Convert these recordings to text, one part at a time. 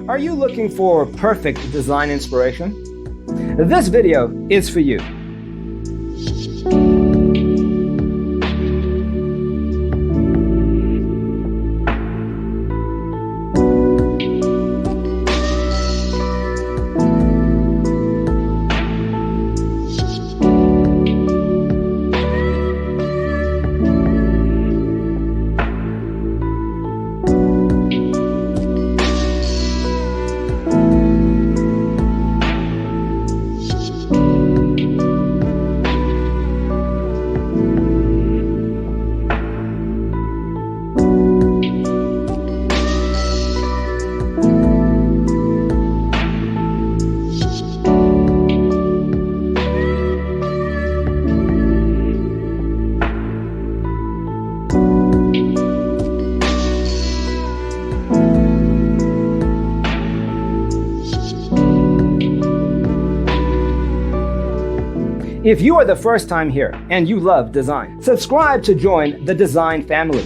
Are you looking for perfect design inspiration? This video is for you. If you are the first time here and you love design, subscribe to join the design family.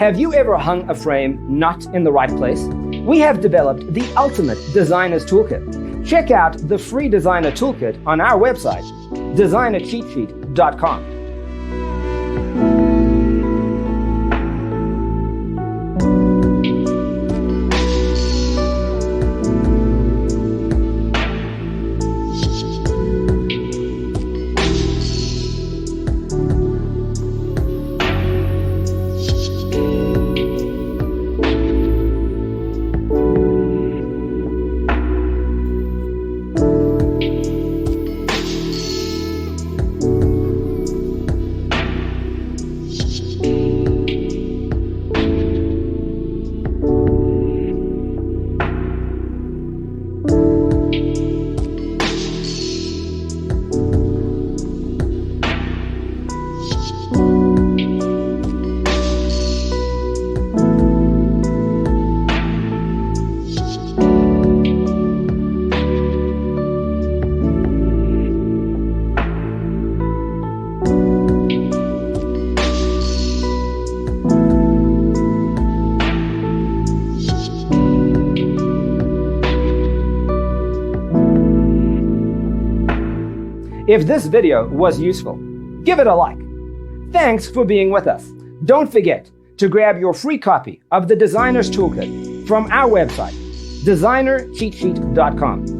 Have you ever hung a frame not in the right place? We have developed the ultimate designer's toolkit. Check out the free designer toolkit on our website, designercheatsheet.com. If this video was useful, give it a like. Thanks for being with us. Don't forget to grab your free copy of the Designer's Toolkit from our website, designercheatsheet.com.